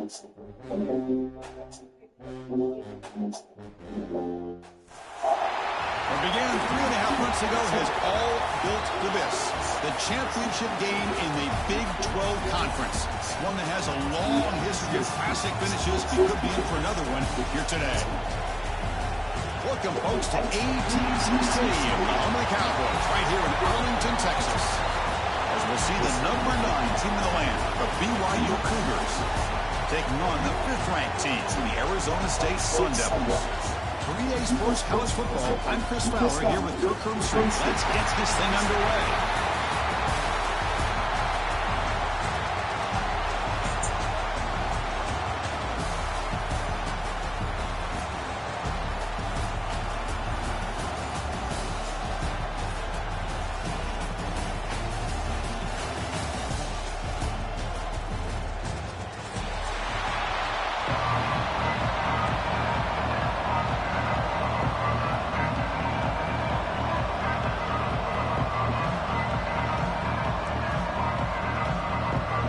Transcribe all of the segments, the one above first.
What began 3.5 months ago has all built to this. The championship game in the Big 12 Conference. One that has a long history of classic finishes. We could be in for another one here today. Welcome, folks, to AT&T Stadium, the home of the Cowboys, right here in Arlington, Texas. As we'll see the number 9 team in the land, the BYU Cougars, taking on the 5th-ranked team, the Arizona State Sun Devils. For EA Sports College Football, I'm Chris Fowler here with Kirk Herbstreit. Let's get this thing underway.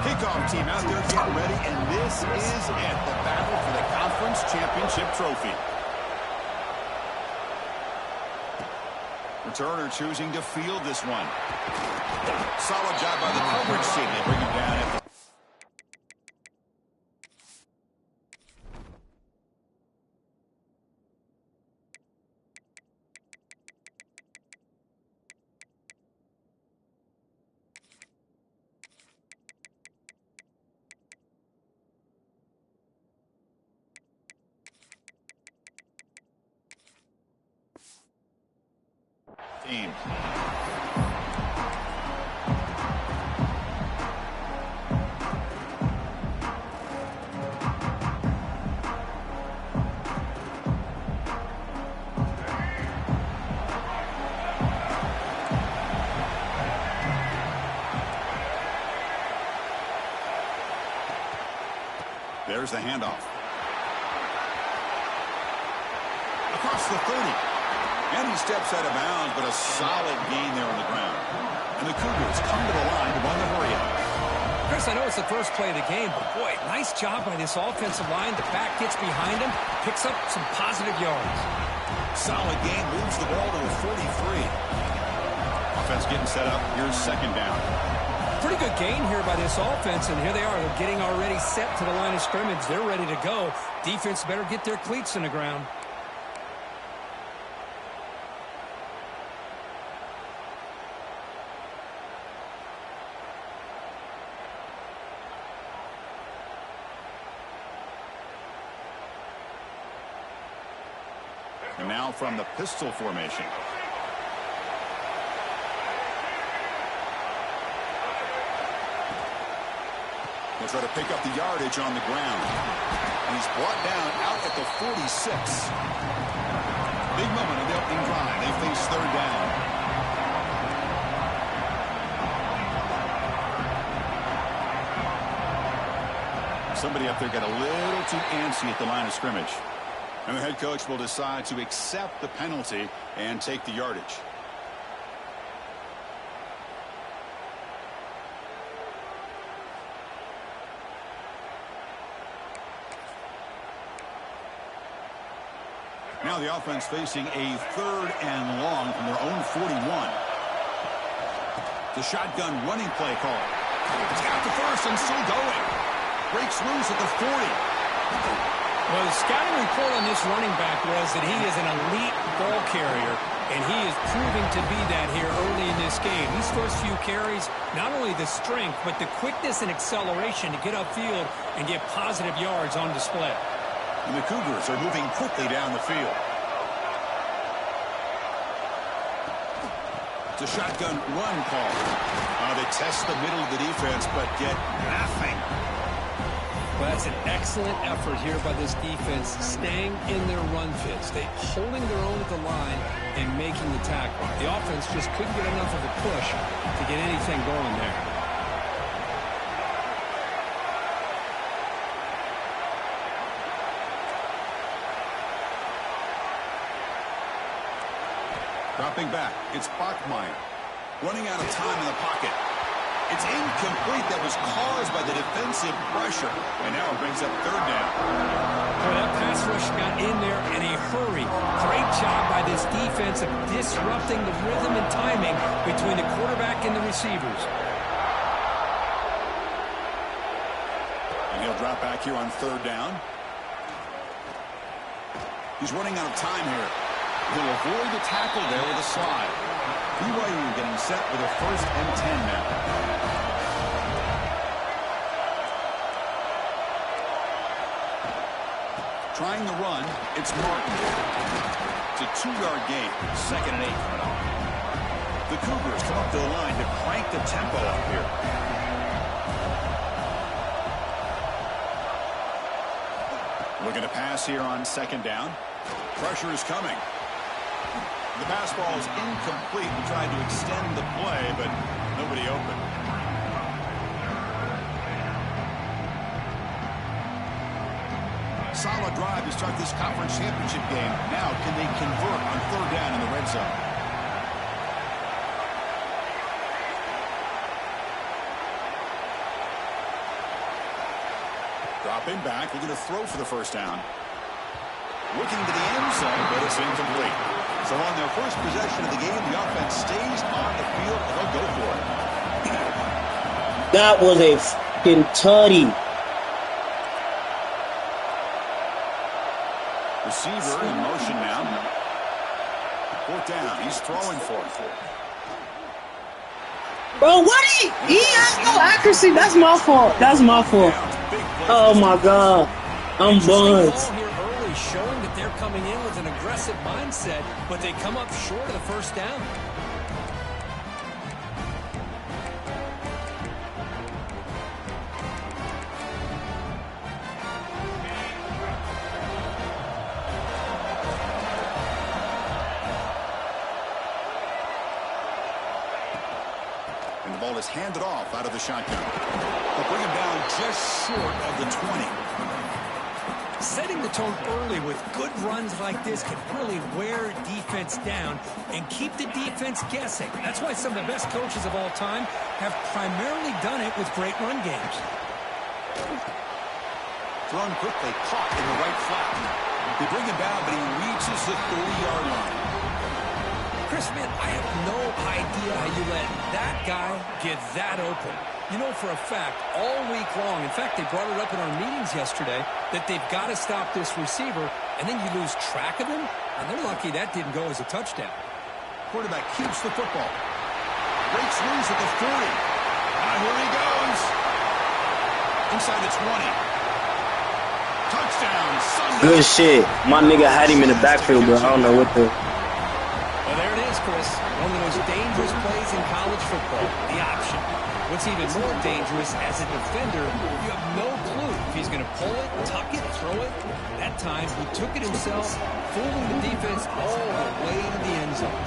Kickoff team out there getting ready, and this is it, the battle for the conference championship trophy. Returner choosing to field this one. Solid job by the coverage team. They bring him down at the team. There's the handoff. Across the 30. And he steps out of bounds, but a solid gain there on the ground. And the Cougars come to the line to run the hurry-up. Chris, I know it's the first play of the game, but boy, nice job by this offensive line. The back gets behind him, picks up some positive yards. Solid gain, moves the ball to the 43. Offense getting set up. Here's second down. Pretty good gain here by this offense, and here they are. They're getting already set to the line of scrimmage. They're ready to go. Defense better get their cleats in the ground. And now from the pistol formation. They'll try to pick up the yardage on the ground. And he's brought down out at the 46. Big moment on the opening drive. They face third down. Somebody up there got a little too antsy at the line of scrimmage. And the head coach will decide to accept the penalty and take the yardage. Now the offense facing a 3rd and long from their own 41. The shotgun running play call. It's got the first and still going. Breaks loose at the 40. Well, the scouting report on this running back was that he is an elite ball carrier, and he is proving to be that here early in this game. These first few carries, not only the strength, but the quickness and acceleration to get upfield and get positive yards on display. And the Cougars are moving quickly down the field. It's a shotgun run call. They test the middle of the defense, but get nothing. Well, that's an excellent effort here by this defense, staying in their run fits. They holding their own at the line and making the tackle. The offense just couldn't get enough of a push to get anything going there. Dropping back, it's Bachmeier. Running out of time in the pocket. It's incomplete. incomplete. That was caused by the defensive pressure. And now it brings up third down. Boy, that pass rush got in there in a hurry. Great job by this defense of disrupting the rhythm and timing between the quarterback and the receivers. And he'll drop back here on third down. He's running out of time here. He'll avoid the tackle there with a slide. BYU getting set with a 1st and 10 now. Trying the run, it's Martin. It's a 2-yard gain, 2nd and 8 coming up. The Cougars come up to the line to crank the tempo up here. Looking to pass here on 2nd down. Pressure is coming. The pass ball is incomplete. We tried to extend the play, but nobody open. Solid drive to start this conference championship game. Now, can they convert on 3rd down in the red zone? Dropping back, looking to throw for the 1st down. Looking to the end zone, but it's incomplete. So on their first possession of the game, the offense stays on the field, and they'll go for it. That was a fucking tutty. Receiver in motion now. 4th down, he's throwing for it. Bro, what he has no accuracy. That's my fault. That's my fault. Oh my God. I'm buzzed. Showing that they're coming in with an aggressive mindset, but they come up short of the 1st down. And the ball is handed off out of the shotgun. They'll bring him down just short of the 20. Setting the tone early with good runs like this can really wear defense down and keep the defense guessing. That's why some of the best coaches of all time have primarily done it with great run games. Thrown quickly, caught in the right flat. They bring him down, but he reaches the 30-yard line. Chris, man, I have no idea how you let that guy get that open. You know for a fact, all week long, in fact, they brought it up in our meetings yesterday, that they've got to stop this receiver, and then you lose track of him, and they're lucky that didn't go as a touchdown. Quarterback keeps the football. Breaks loose at the 40. Here he goes. Inside the 20. Touchdown, Sunday. Good shit. My nigga had him in the backfield, bro. I don't know what the... Well, there it is, Chris. One of the most dangerous plays in college football, the option. What's even more dangerous, as a defender, you have no clue if he's going to pull it, tuck it, throw it. That time, he took it himself, fooling the defense all the way to the end zone.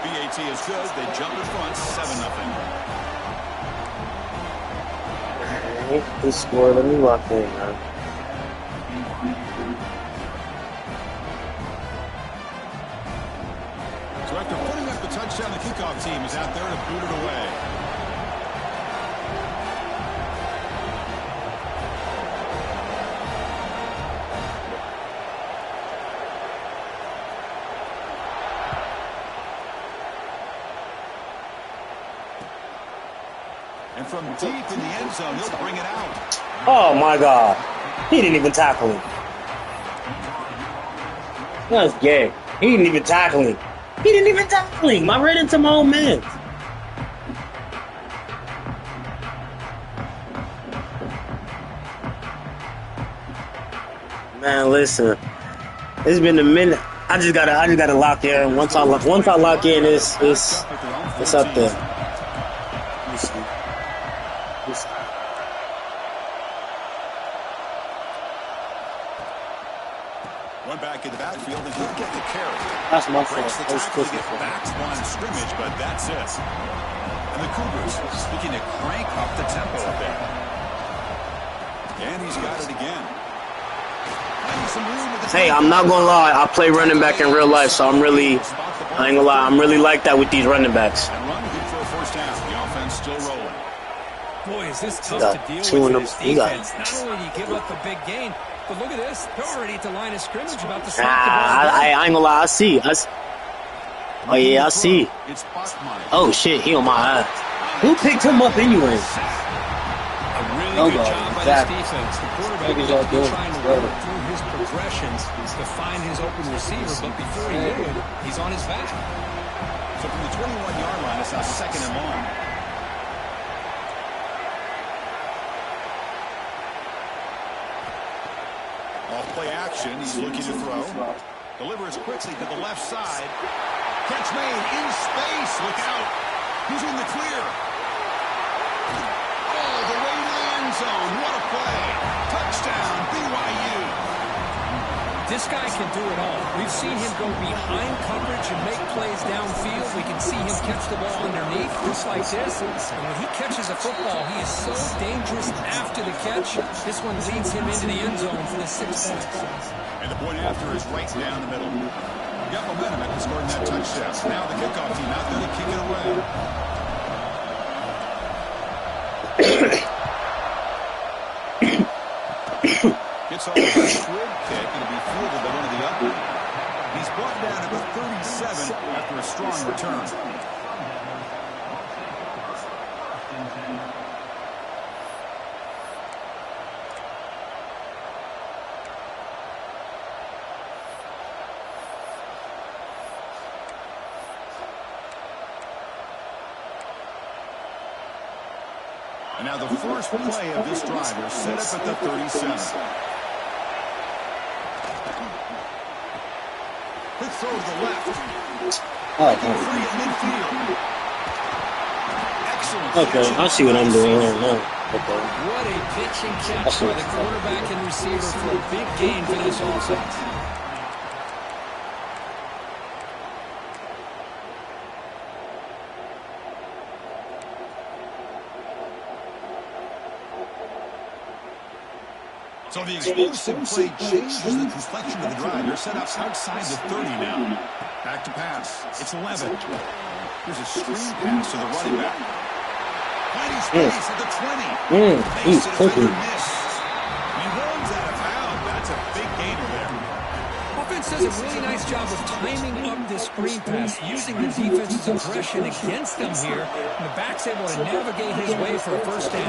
BAT is good. They jump in front, 7-0. He scored. Let me lock in, man. So after putting up the touchdown, the kickoff team is out there to boot it away. And from deep in the end zone, he'll bring it out. Oh, my God. He didn't even tackle him. That's gay. He didn't even tackle him. He didn't even tackle him. I ran into my own man. Man, listen. It's been a minute. I just gotta lock in. Once I lock in, it's up there. One back in the backfield, and he'll get the carry. That's my fault. Breaks the tackle to get back to line of scrimmage, but that's it. And the Cougars looking to crank up the tempo a bit. And he's got it again. Hey, I'm not gonna lie. I play running back in real life, so I ain't gonna lie. I'm really like that with these running backs. And run good for a first down. The offense still rolling. Boy, is this tough to deal with in this defense. Not only do you give up a big gain, but look at this. They're already at the line of scrimmage about to snap the ball. I ain't gonna lie. I see. Oh, yeah, I see. Oh, shit. He on my ass. Who picked him up anyway? A really good job by this defense. The quarterback is trying to work through his progressions to find his open receiver, but before he knew it, he's on his back. So from the 21-yard line, it's now 2nd and long. Off-play action. He's looking to throw. Delivers quickly to the left side. Catch made in space. Look out. He's in the clear. Oh, the way to the end zone. What a play. Touchdown, BYU. This guy can do it all. We've seen him go behind coverage and make plays downfield. We can see him catch the ball underneath, just like this. And when he catches a football, he is so dangerous after the catch. This one leads him into the end zone for the 6th point. And the point after is right down the middle. Got momentum after scoring that touchdown. Now the kickoff team out there to kick it away. Gets off a squib kick and it'll be fielded by one of the upper. He's brought down at the 37 after a strong return. And now the first play of this drive is set up at the 37. Quick throw to the left. Free at midfield. Excellent. Okay, I see what I'm doing here now. Okay. What a pitch and catch by the quarterback and receiver for a big gain for this offense. So the explosive play changes the complexion of the drive. They're set up outside the 30 now. Back to pass. It's 11. Here's a screen pass to the running back. Finding space at the 20. He's cooking. Miss. He runs out of bounds. That's a big gainer there. Offense does a really nice job of timing up this screen pass, using the defense's aggression against them here. And the back's able to navigate his way for a first down.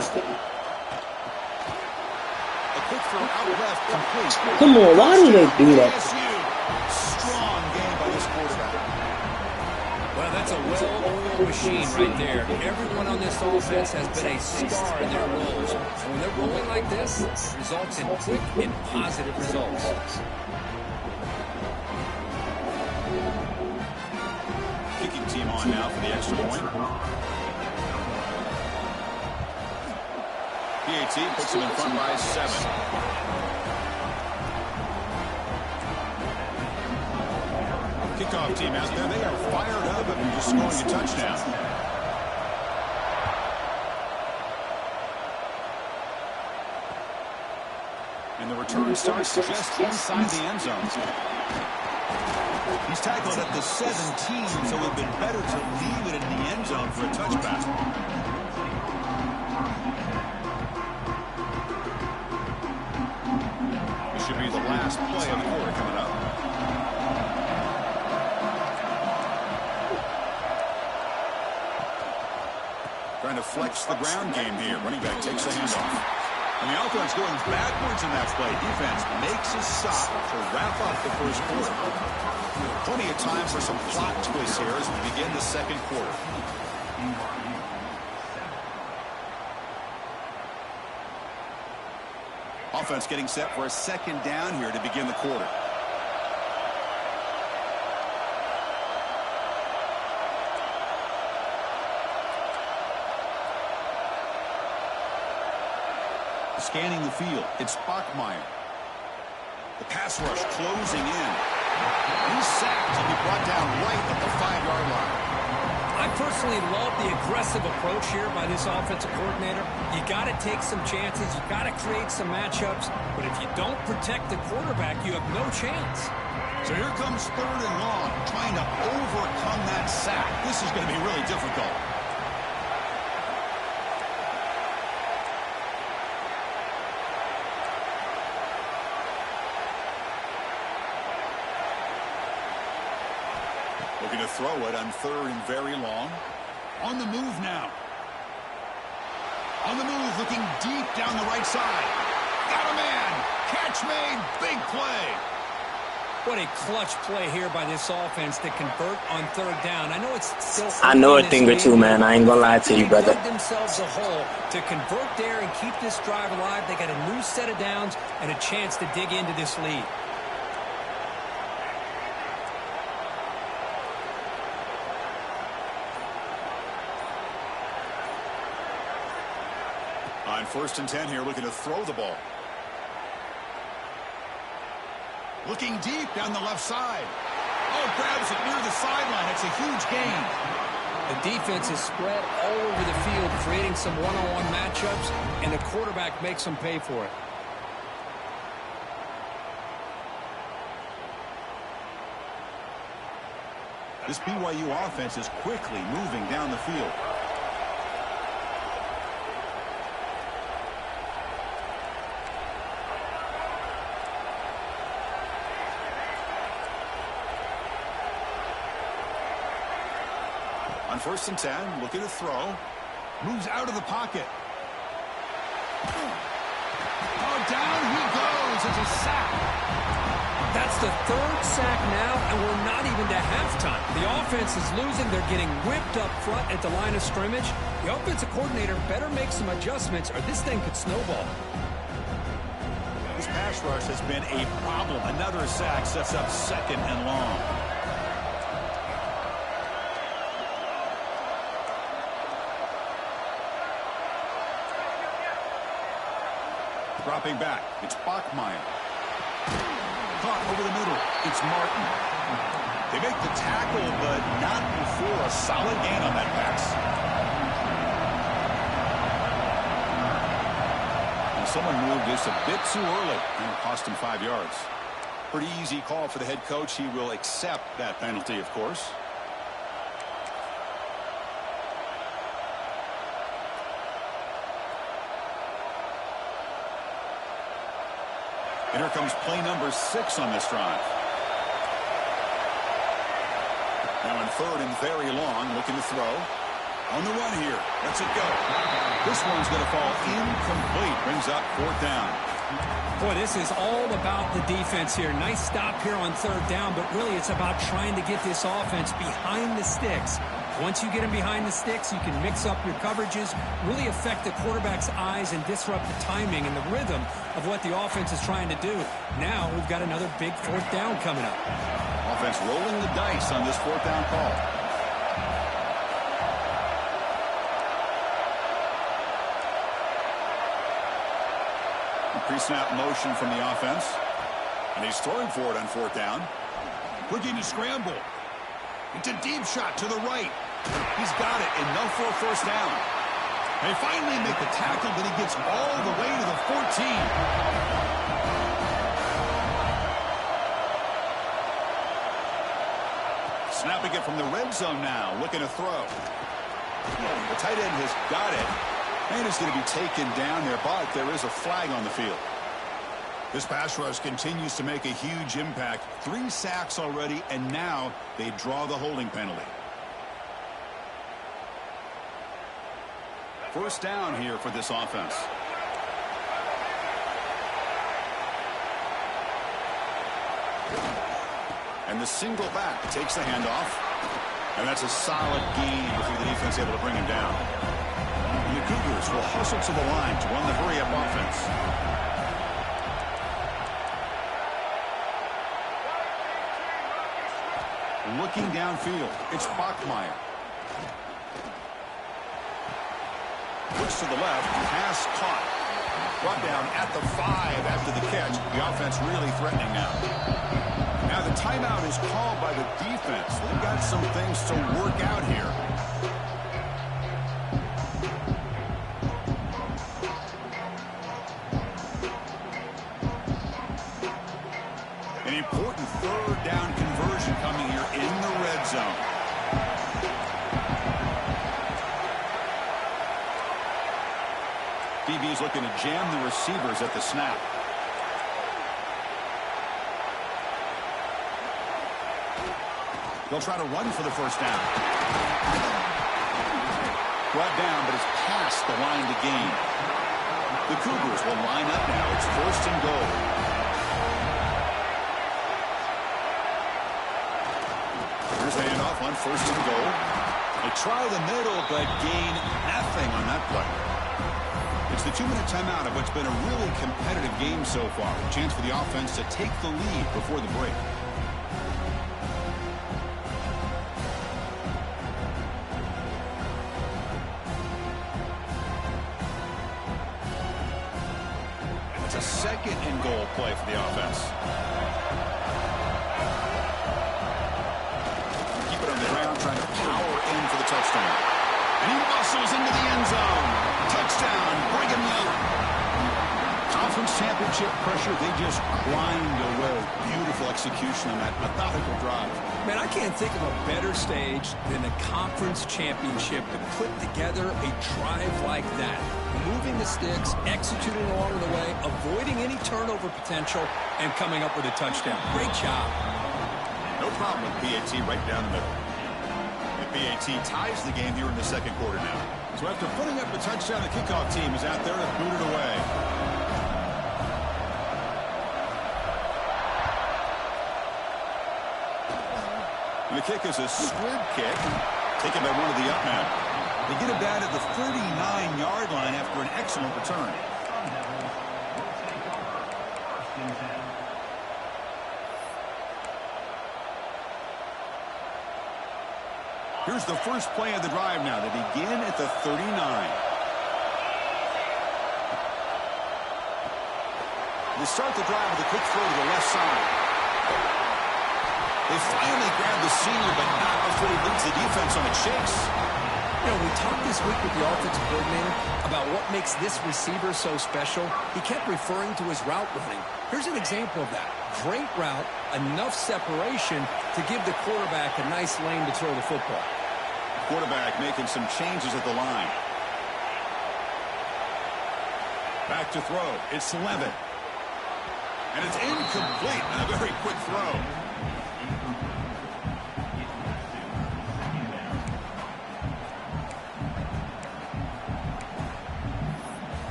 Come on, why do they do that? Strong game by this quarterback. Well, that's a well-oiled machine right there. Everyone on this offense has been a star in their roles. And when they're rolling like this, it results in quick and positive results. Kicking team on now for the extra point. PAT puts him in front by 7. Kickoff team out there. They are fired up after just scoring a touchdown. And the return starts just inside the end zone. He's tackled at the 17, so it would have been better to leave it in the end zone for a touchback. Should be the last play of the quarter coming up. Trying to flex the ground game here. Running back takes the handoff. And the offense going backwards in that play. Defense makes a stop to wrap up the first quarter. Plenty of time for some plot twists here as we begin the second quarter. Offense getting set for a second down here to begin the quarter. Scanning the field, it's Bachmeier. The pass rush closing in. He's sacked and be brought down right at the 5-yard line. I personally love the aggressive approach here by this offensive coordinator. You got to take some chances. You got to create some matchups. But if you don't protect the quarterback, you have no chance. So here comes 3rd and long, trying to overcome that sack. This is going to be really difficult. Looking to throw it on 3rd and very long. On the move now. On the move, looking deep down the right side. Got a man. Catch made. Big play. What a clutch play here by this offense to convert on 3rd down. I know it's still... I know a thing or two, man. I ain't gonna lie to you, brother. They dug themselves a hole to convert there and keep this drive alive. They got a new set of downs and a chance to dig into this lead. On 1st and 10 here, looking to throw the ball. Looking deep down the left side. Oh, grabs it near the sideline. It's a huge gain. The defense is spread all over the field, creating some one-on-one matchups, and the quarterback makes them pay for it. This BYU offense is quickly moving down the field. On 1st and 10, looking to throw. Moves out of the pocket. Oh, down he goes. It's a sack. That's the 3rd sack now, and we're not even to halftime. The offense is losing. They're getting whipped up front at the line of scrimmage. The offensive coordinator better make some adjustments, or this thing could snowball. This pass rush has been a problem. Another sack sets up 2nd and long. Dropping back, it's Bachmeier. Caught over the middle, it's Martin. They make the tackle, but not before a solid gain on that pass. And someone moved this a bit too early, and it cost him 5 yards. Pretty easy call for the head coach. He will accept that penalty, of course. And here comes play number 6 on this drive. Now in 3rd and very long, looking to throw. On the run here. Lets it go. This one's going to fall incomplete. Brings up 4th down. Boy, this is all about the defense here. Nice stop here on 3rd down, but really it's about trying to get this offense behind the sticks. Once you get them behind the sticks, you can mix up your coverages, really affect the quarterback's eyes and disrupt the timing and the rhythm of what the offense is trying to do. Now we've got another big 4th down coming up. Offense rolling the dice on this 4th down call. Pre-snap motion from the offense. And he's throwing for it on 4th down. Looking to scramble. It's a deep shot to the right. He's got it, enough for a 1st down. They finally make the tackle, but he gets all the way to the 14. Snapping it from the red zone now, looking to throw. The tight end has got it. And is going to be taken down there, but there is a flag on the field. This pass rush continues to make a huge impact. 3 sacks already, and now they draw the holding penalty. 1st down here for this offense. And the single back takes the handoff. And that's a solid gain before the defense able to bring him down. And the Cougars will hustle to the line to run the hurry-up offense. Looking downfield, it's Bachmeier. Looks to the left, pass caught. Brought down at the 5 after the catch. The offense really threatening now. Now the timeout is called by the defense. They've got some things to work out here. An important 3rd down conversion coming here in the red zone. DB's looking to jam the receivers at the snap. They'll try to run for the first down. Brought down, but it's past the line to gain. The Cougars will line up now. It's first and goal. Here's the handoff on first and goal. They try the middle, but gain nothing on that play. It's the 2-minute timeout of what's been a really competitive game so far. A chance for the offense to take the lead before the break. It's a second and goal play for the offense. Keep it on the ground, trying to power in for the touchdown. And he muscles into the end zone. Touchdown, Brigham Young. Conference championship pressure, they just grind away. Beautiful execution on that methodical drive. Man, I can't think of a better stage than the conference championship to put together a drive like that. Moving the sticks, executing along the way, avoiding any turnover potential, and coming up with a touchdown. Great job. No problem with PAT right down the middle. The PAT ties the game here in the second quarter now. So after putting up a touchdown, the kickoff team is out there to boot it away. And the kick is a squib kick, taken by one of the up men. They get it down at the 39-yard line after an excellent return. Here's the first play of the drive now. They begin at the 39. They start the drive with a quick throw to the left side. They finally grab the senior, but not before he leads the defense on a chase. You know, we talked this week with the offensive coordinator about what makes this receiver so special. He kept referring to his route running. Here's an example of that. Great route, enough separation to give the quarterback a nice lane to throw the football. Quarterback making some changes at the line. Back to throw. It's Levitt. And it's incomplete on a very quick throw.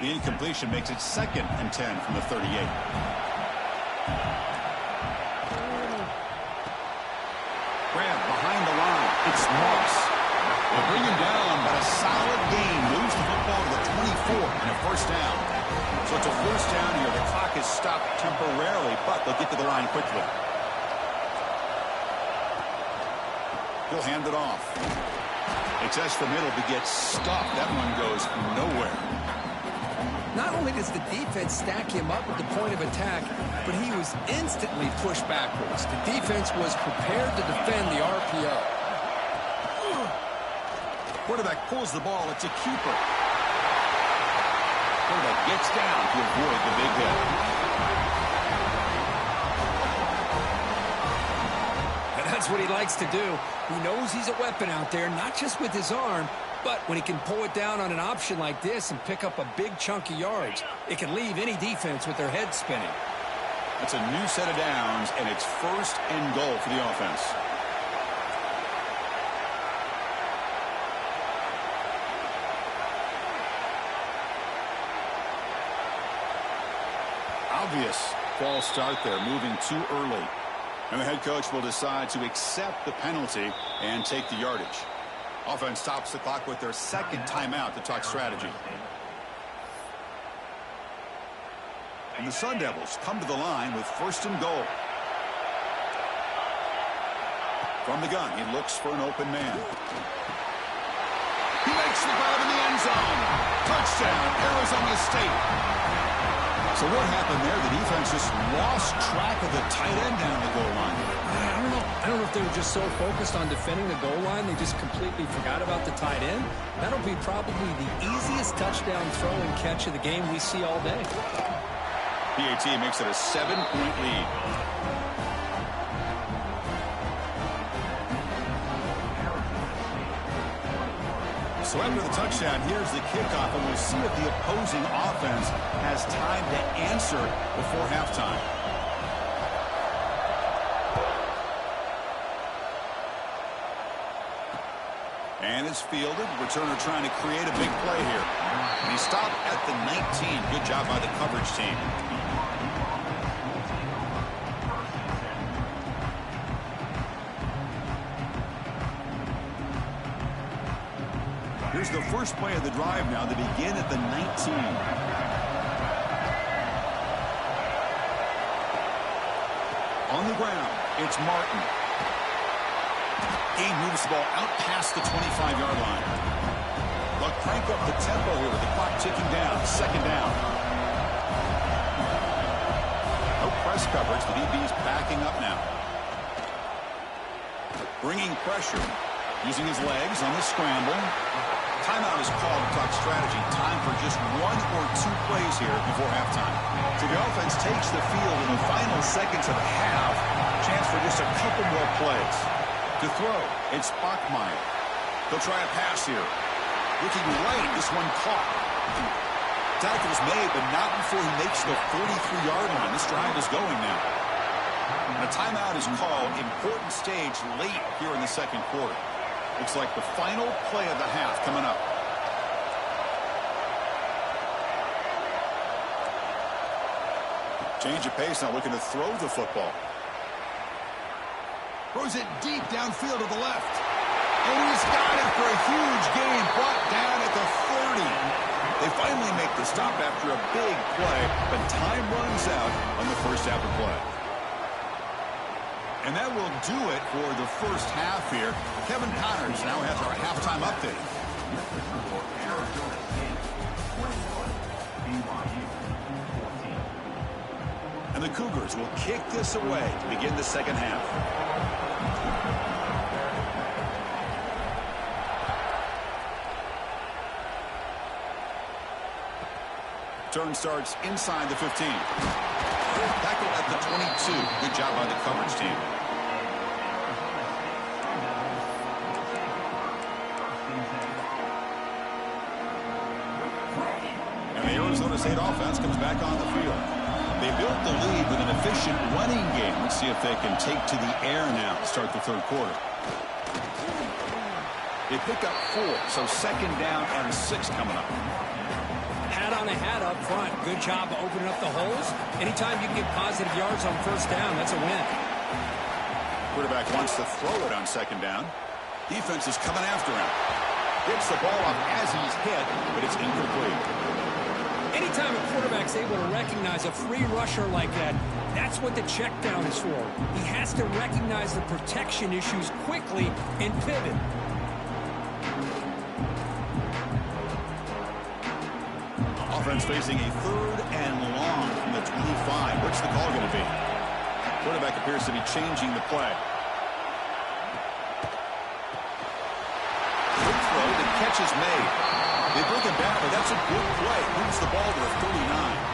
The incompletion makes it 2nd and 10 from the 38. Grab behind the line. It's Moss. They bring him down, but a solid gain moves the football to the 24 and a first down. So it's a first down here. The clock is stopped temporarily, but they'll get to the line quickly. He'll hand it off. It's S for middle to get stuffed. That one goes nowhere. Not only does the defense stack him up at the point of attack, but he was instantly pushed backwards. The defense was prepared to defend the RPO. Quarterback pulls the ball. It's a keeper. Quarterback gets down to avoid the big hit. And that's what he likes to do. He knows he's a weapon out there, not just with his arm, but when he can pull it down on an option like this and pick up a big chunk of yards, it can leave any defense with their head spinning. That's a new set of downs, and it's first and goal for the offense. Obvious false start there, moving too early. And the head coach will decide to accept the penalty and take the yardage. Offense stops the clock with their second timeout to talk strategy. And the Sun Devils come to the line with first and goal. From the gun, he looks for an open man. He makes the grab in the end zone. Touchdown, Arizona State. So what happened there? The defense just lost track of the tight end down the goal line. I don't know if they were just so focused on defending the goal line, they just completely forgot about the tight end. That'll be probably the easiest touchdown throw and catch of the game we see all day. PAT makes it a 7-point lead. So after the touchdown, here's the kickoff, and we'll see if the opposing offense has time to answer before halftime. And it's fielded. Returner trying to create a big play here. And he stopped at the 19. Good job by the coverage team. Here's the first play of the drive now. They begin at the 19. On the ground, it's Martin. He moves the ball out past the 25-yard line. They'll crank up the tempo here with the clock ticking down. Second down. No press coverage. The DB's backing up now. Bringing pressure. Using his legs on the scramble. Timeout is called to talk strategy. Time for just one or two plays here before halftime. So the offense takes the field in the final seconds of the half. Chance for just a couple more plays. To throw, it's Bachmeier. They'll try a pass here. Looking right, this one caught. Tackle's made, but not before he makes the 43-yard line. This drive is going now. And a timeout is called. Important stage late here in the second quarter. Looks like the final play of the half coming up. Change of pace, now looking to throw the football. Throws it deep downfield to the left. And he's got it for a huge gain, brought down at the 30. They finally make the stop after a big play, but time runs out on the first half of play. And that will do it for the first half here. Kevin Connors now has our halftime update. And the Cougars will kick this away to begin the second half. Turn starts inside the 15. Tackle at the 22. Good job by the coverage team. And the Arizona State offense comes back on the field. They built the lead with an efficient running game. Let's see if they can take to the air now to start the third quarter. They pick up 4, so second down and 6 coming up. Hat on a hat up front. Good job of opening up the holes. Anytime you can get positive yards on first down, that's a win. Quarterback wants to throw it on second down. Defense is coming after him. Gets the ball off as he's hit, but it's incomplete. Anytime a quarterback's able to recognize a free rusher like that, that's what the check down is for. He has to recognize the protection issues quickly and pivot. Offense facing a third and long from the 25. What's the call going to be? Quarterback appears to be changing the play. Good throw. The catch is made. They bring him down, but that's a good play. Moves the ball to the 39.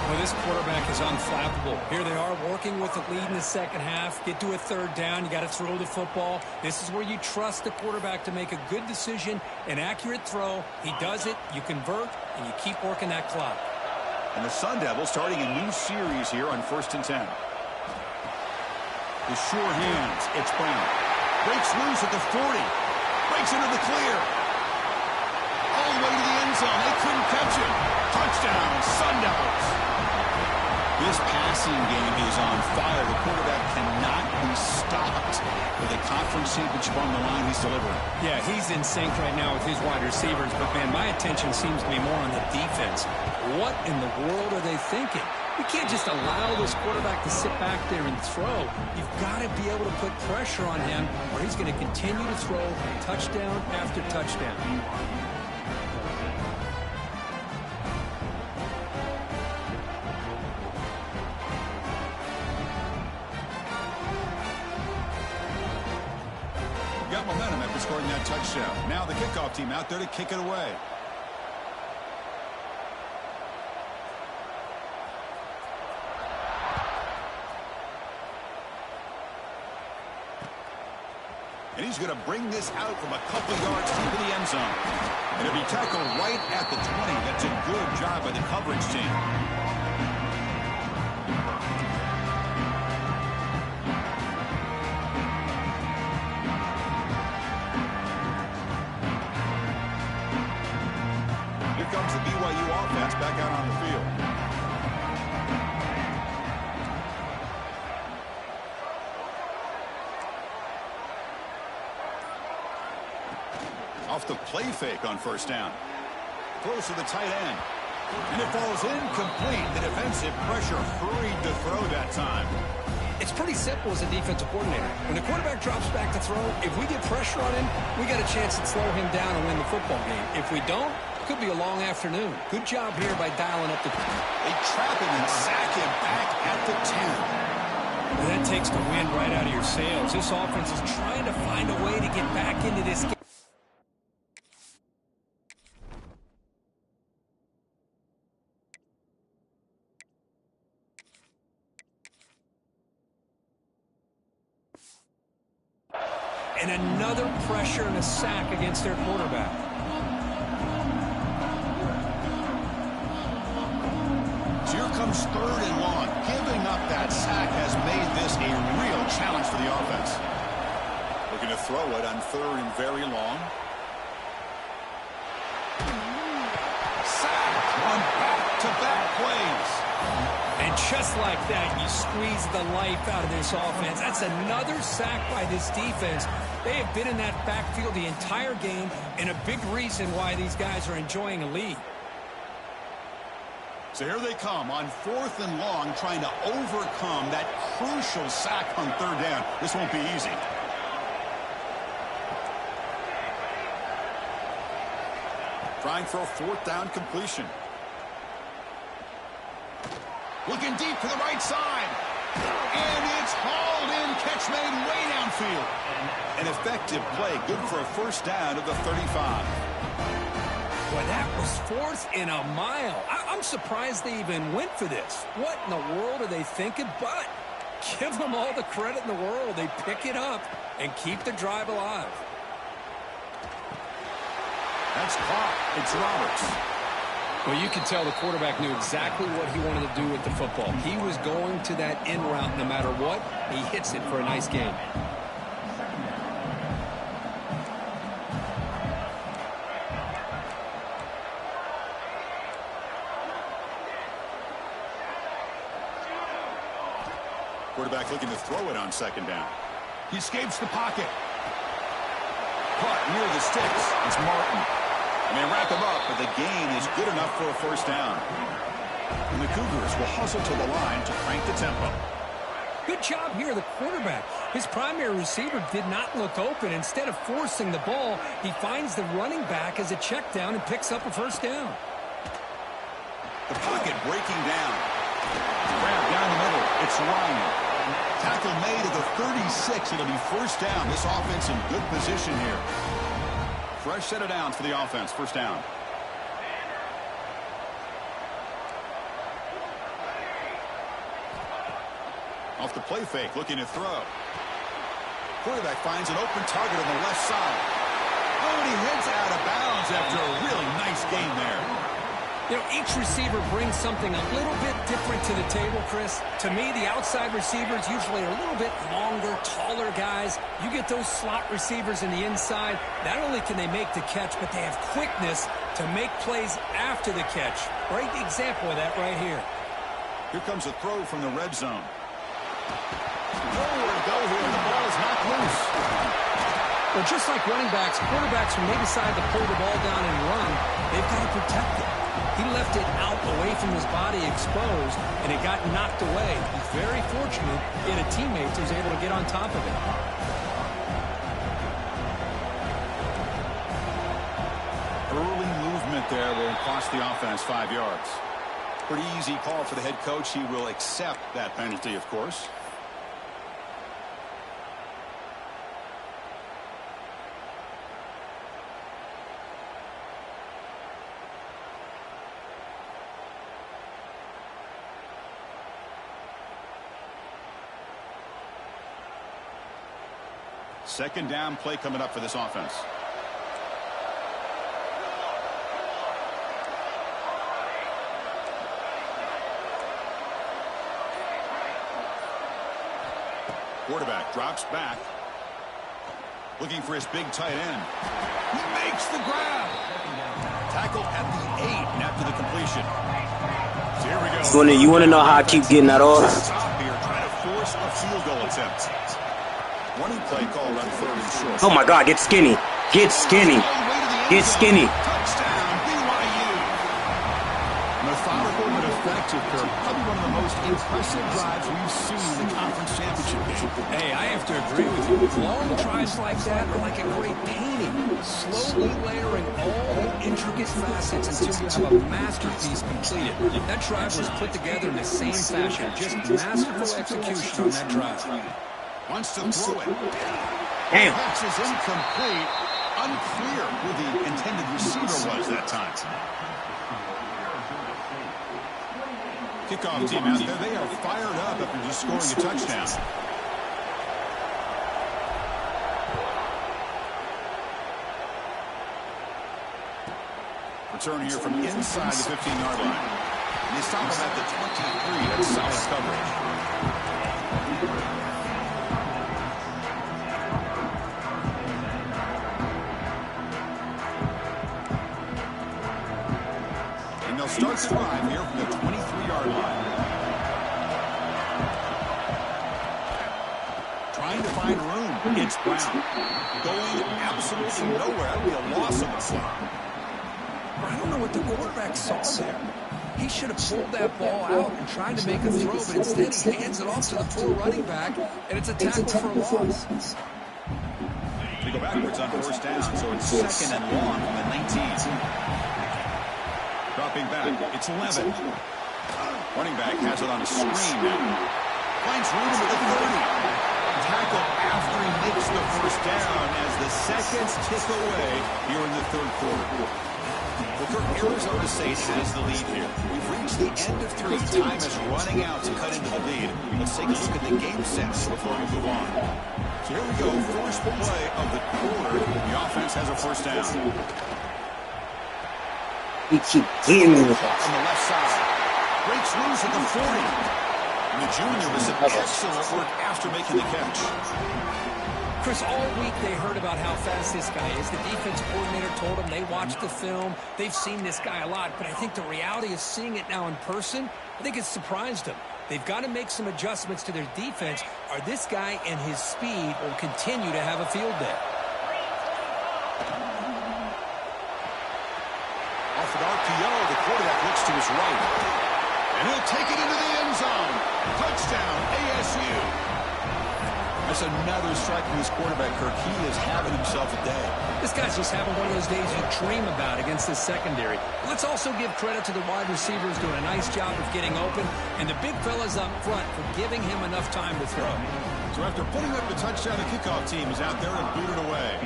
Well, this quarterback is unflappable. Here they are working with the lead in the second half. Get to a third down. You got to throw the football. This is where you trust the quarterback to make a good decision, an accurate throw. He does it, you convert, and you keep working that clock. And the Sun Devils starting a new series here on 1st and 10. The sure hands. It's Brown. Breaks loose at the 40. Breaks into the clear. All the way to the end zone. They couldn't catch him. Touchdown, Sun Devils. This passing game is on fire. The quarterback cannot be stopped with a conference championship on the line. He's delivering. Yeah, he's in sync right now with his wide receivers, but, man, my attention seems to be more on the defense. What in the world are they thinking? You can't just allow this quarterback to sit back there and throw. You've got to be able to put pressure on him, or he's going to continue to throw touchdown after touchdown. Got momentum after scoring that touchdown. Now the kickoff team out there to kick it away. And he's going to bring this out from a couple yards deep in the end zone. And it'll be tackled right at the 20. That's a good job by the coverage team. Here comes the BYU offense back out on the field. Off the play fake on first down. Close to the tight end. And it falls incomplete. The defensive pressure hurried to throw that time. It's pretty simple as a defensive coordinator. When the quarterback drops back to throw, if we get pressure on him, we got a chance to slow him down and win the football game. If we don't, it could be a long afternoon. Good job here by dialing up the... They trap him and sack him back at the 10. Well, that takes the wind right out of your sails. This offense is trying to find a way to get back into this game. And another pressure and a sack against their quarterback. So here comes 3rd and long. Giving up that sack has made this a real challenge for the offense. Looking to throw it on 3rd and very long. Sack on back-to-back plays. And just like that, you squeeze the life out of this offense. That's another sack by this defense. They have been in that backfield the entire game, and a big reason why these guys are enjoying a lead. So here they come on 4th and long, trying to overcome that crucial sack on 3rd down. This won't be easy. Trying for a 4th down completion. Looking deep to the right side. And it's hauled in. Catch made way downfield. An effective play. Good for a first down of the 35. Boy, that was 4th and a mile. I'm surprised they even went for this. What in the world are they thinking? But give them all the credit in the world. They pick it up and keep the drive alive. That's caught. It's Roberts. Well, you can tell the quarterback knew exactly what he wanted to do with the football. He was going to that in route no matter what. He hits it for a nice gain. Quarterback looking to throw it on 2nd down. He escapes the pocket. Caught near the sticks. It's Martin. And they wrap him up, but the gain is good enough for a first down. And the Cougars will hustle to the line to crank the tempo. Good job here, the quarterback. His primary receiver did not look open. Instead of forcing the ball, he finds the running back as a check down and picks up a first down. The pocket breaking down. Grab down the middle. It's Ryan. Tackle made at the 36. It'll be first down. This offense in good position here. Fresh set of downs for the offense. First down. Off the play fake, looking to throw. Quarterback finds an open target on the left side. Oh, and he heads out of bounds after a really nice game there. You know, each receiver brings something a little bit different to the table, Chris. To me, the outside receivers usually are a little bit longer, taller guys. You get those slot receivers in the inside, not only can they make the catch, but they have quickness to make plays after the catch. Great example of that right here. Here comes a throw from the red zone. Nowhere to go here, and the ball is knocked loose. Well, just like running backs, quarterbacks, when they decide to pull the ball down and run, they've got to protect it. He left it out away from his body exposed, and it got knocked away. He's very fortunate he had a teammate who was able to get on top of it. Early movement there will cost the offense 5 yards. Pretty easy call for the head coach. He will accept that penalty, of course. Second down play coming up for this offense. Quarterback drops back. Looking for his big tight end. He makes the grab. Tackled at the 8 after the completion. So here we go. You want to know how I keep getting that off? Stop here, trying to force a field goal attempt. Running play called on 3rd and short. Oh my God, get skinny. Get skinny. Get skinny. Touchdown, BYU. Methodical but effective, Kirk. Probably one of the most impressive drives we've seen in the conference championship game. Hey, I have to agree with you. Long drives like that are like a great painting. Slowly layering all the intricate facets until you have a masterpiece completed. That drive was put together in the same fashion. Just masterful execution on that drive. Wants to throw it. Damn. Pass is incomplete. Unclear who the intended receiver was that time. Kickoff team out there. They are fired up after just scoring a touchdown. Return here from inside the 15-yard line. And they stop him at the 23. That's solid coverage. Start the drive here from the 23-yard line. Trying to find room. It's Brown. Going absolutely nowhere. That would be a loss of the play. I don't know what the quarterback saw there. He should have pulled that ball out and tried to make a throw, but instead he hands it off to the poor running back, and it's a tackle for a loss. They go backwards on 1st down, so it's 2nd and long from the 19. Dropping back, it's 11. Running back has it on a screen now. Finds room at the 30. Tackle after he makes the 1st down as the seconds tick away here in the 3rd quarter. Well, Kirk, Arizona State has the lead here. We've reached the end of 3. Time is running out to cut into the lead. Let's take a look at the game sense before we move on. So here we go, first play of the quarter. The offense has a 1st down. You keep getting me with On the left side. Breaks loose at the 40. And the junior was an excellent work after making the catch. Chris, all week they heard about how fast this guy is. The defense coordinator told them they watched the film. They've seen this guy a lot. But I think the reality of seeing it now in person, I think it's surprised them. They've got to make some adjustments to their defense, or this guy and his speed will continue to have a field day. Off an RPO, the quarterback looks to his right. And he'll take it into the end zone. Touchdown, ASU. That's another strike from his quarterback, Kirk. He is having himself a day. This guy's just having one of those days you dream about against this secondary. Let's also give credit to the wide receivers doing a nice job of getting open, and the big fellas up front for giving him enough time to throw. So after putting up the touchdown, the kickoff team is out there and booted away.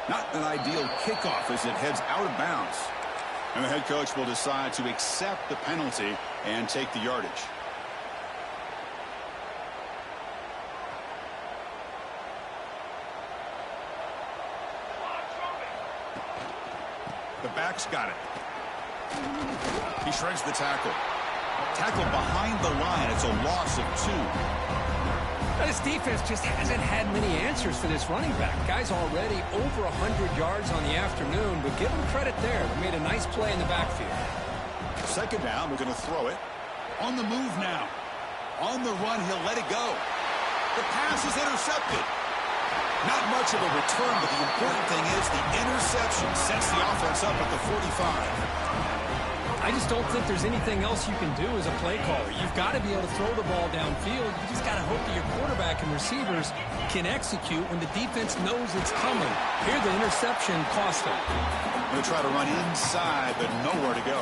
Not an ideal kickoff as it heads out of bounds. And the head coach will decide to accept the penalty and take the yardage. The back's got it. He shreds the tackle. Tackle behind the line. It's a loss of 2. This defense just hasn't had many answers for this running back. Guy's already over 100 yards on the afternoon, but give him credit there. They made a nice play in the backfield. Second down, we're going to throw it. On the move now. On the run, he'll let it go. The pass is intercepted. Not much of a return, but the important thing is the interception sets the offense up at the 45. I just don't think there's anything else you can do as a play caller. You've got to be able to throw the ball downfield. You just got to hope that your quarterback and receivers can execute when the defense knows it's coming. Here, the interception cost them. Going to try to run inside, but nowhere to go.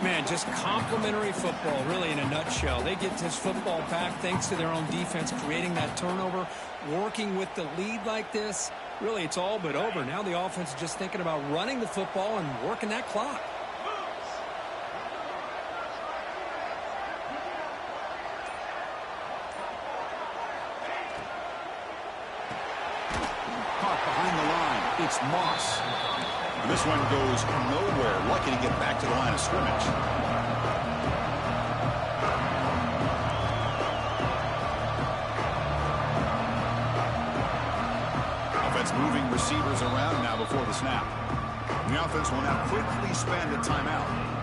Man, just complimentary football, really, in a nutshell. They get this football back thanks to their own defense, creating that turnover, working with the lead like this. Really, it's all but over. Now the offense is just thinking about running the football and working that clock. It's Moss. And this one goes nowhere. Lucky to get back to the line of scrimmage. Offense moving receivers around now before the snap. The offense will now quickly spend a timeout.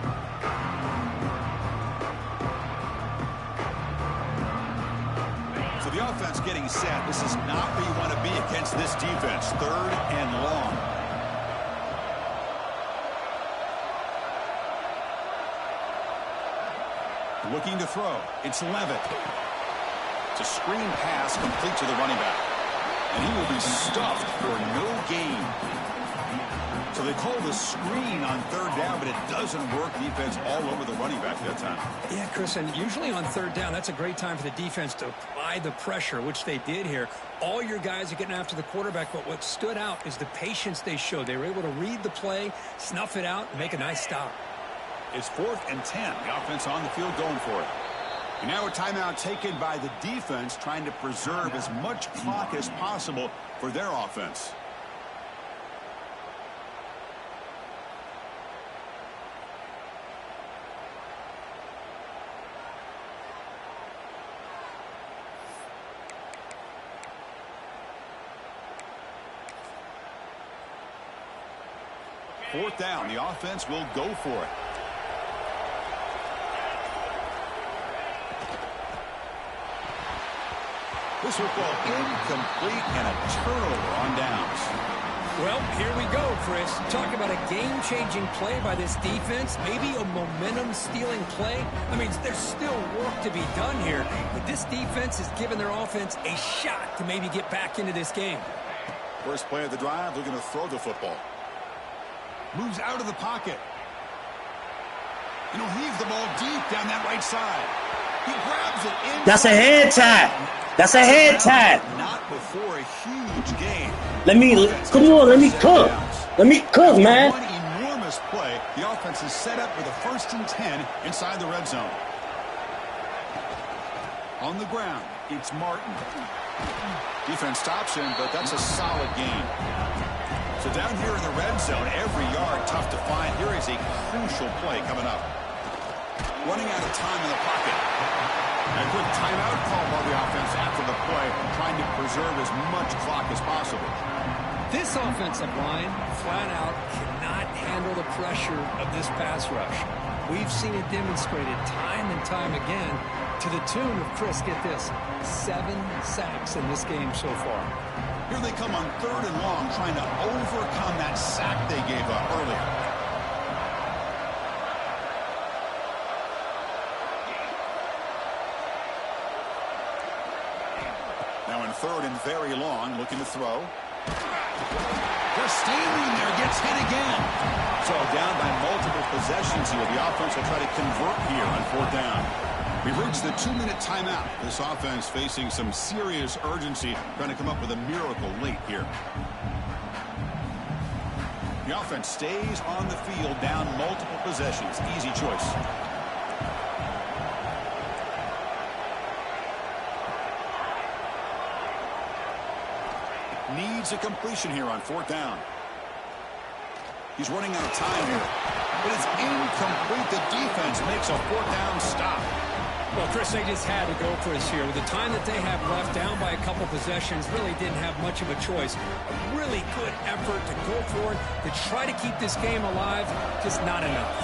So the offense getting set. This is not where you want to be against this defense. 3rd and long. Looking to throw. It's Levitt. It's a screen pass complete to the running back. And he will be stuffed for no gain. So they call the screen on 3rd down, but it doesn't work. Defense all over the running back that time. Yeah, Chris, and usually on 3rd down, that's a great time for the defense to apply the pressure, which they did here. All your guys are getting after the quarterback, but what stood out is the patience they showed. They were able to read the play, snuff it out, and make a nice stop. It's 4th and 10. The offense on the field going for it. And now a timeout taken by the defense, trying to preserve as much clock as possible for their offense. Fourth down, the offense will go for it. This will fall incomplete and a turnover on downs. Well, here we go, Chris. Talk about a game-changing play by this defense. Maybe a momentum-stealing play. I mean, there's still work to be done here, but this defense has given their offense a shot to maybe get back into this game. First play of the drive, they're going to throw the football. Moves out of the pocket. And he'll heave the ball deep down that right side. He grabs it in. That's a head tap. That's a head tap. Not before a huge gain. Come on, let me cook. Let me cook, man. One enormous play. The offense is set up with a 1st and 10 inside the red zone. On the ground, it's Martin. Defense stops him, but that's a solid gain. So down here in the red zone, every yard tough to find. Here is a crucial play coming up. Running out of time in the pocket. A quick timeout called by the offense after the play, trying to preserve as much clock as possible. This offensive line, flat out, cannot handle the pressure of this pass rush. We've seen it demonstrated time and time again to the tune of, Chris, get this, 7 sacks in this game so far. Here they come on 3rd and long, trying to overcome that sack they gave up earlier. Now in 3rd and very long, looking to throw. Just standing there, gets hit again. So down by multiple possessions here. The offense will try to convert here on 4th down. We've reached the 2-minute timeout. This offense facing some serious urgency, trying to come up with a miracle late here. The offense stays on the field, down multiple possessions. Easy choice. Needs a completion here on 4th down. He's running out of time here. But it's incomplete. The defense makes a 4th down stop. Well, Chris, they just had to go for this here. With the time that they have left, down by a couple possessions, really didn't have much of a choice. A really good effort to go for it, to try to keep this game alive, just not enough.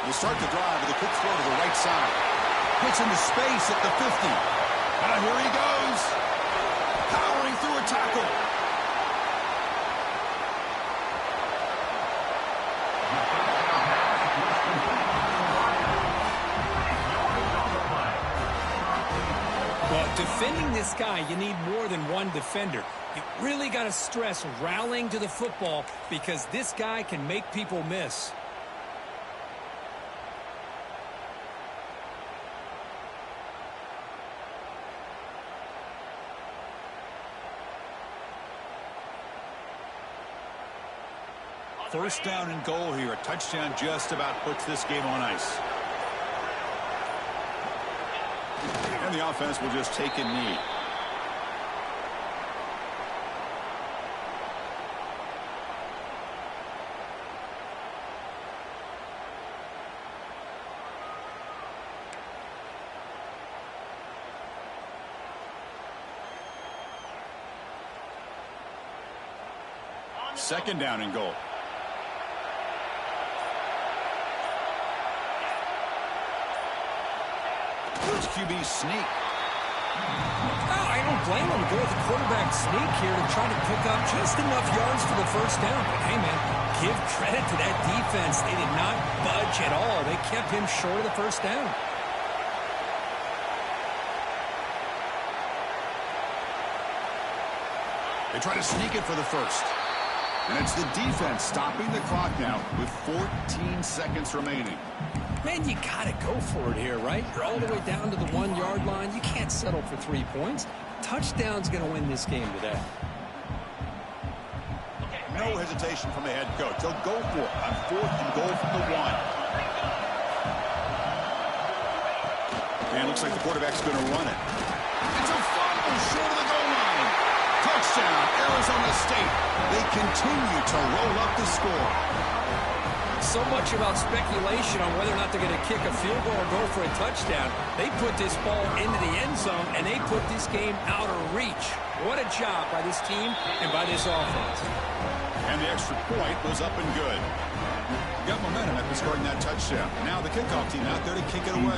They start the drive with a quick throw to the right side. Gets into space at the 50. And here he goes. Powering through a tackle. Well, defending this guy, you need more than one defender. You really got to stress rallying to the football because this guy can make people miss. First down and goal here. A touchdown just about puts this game on ice. And the offense will just take a knee. Second down and goal. Here's QB sneak. Oh, I don't blame him. Go with the quarterback sneak here to try to pick up just enough yards for the first down. But hey, man, give credit to that defense. They did not budge at all. They kept him short of the first down. They try to sneak it for the first. And it's the defense stopping the clock now with 14 seconds remaining. Man, you got to go for it here, right? You're all the way down to the 1-yard line. You can't settle for 3 points. Touchdown's going to win this game today. No hesitation from the head coach. They'll go for it on 4th and goal from the 1. And looks like the quarterback's going to run it. It's a fumble short of the goal line. Touchdown, Arizona State. They continue to roll up the score. So much about speculation on whether or not they're going to kick a field goal or go for a touchdown. They put this ball into the end zone, and they put this game out of reach. What a job by this team and by this offense. And the extra point was up and good. Got momentum after scoring that touchdown. Now the kickoff team out there to kick it away.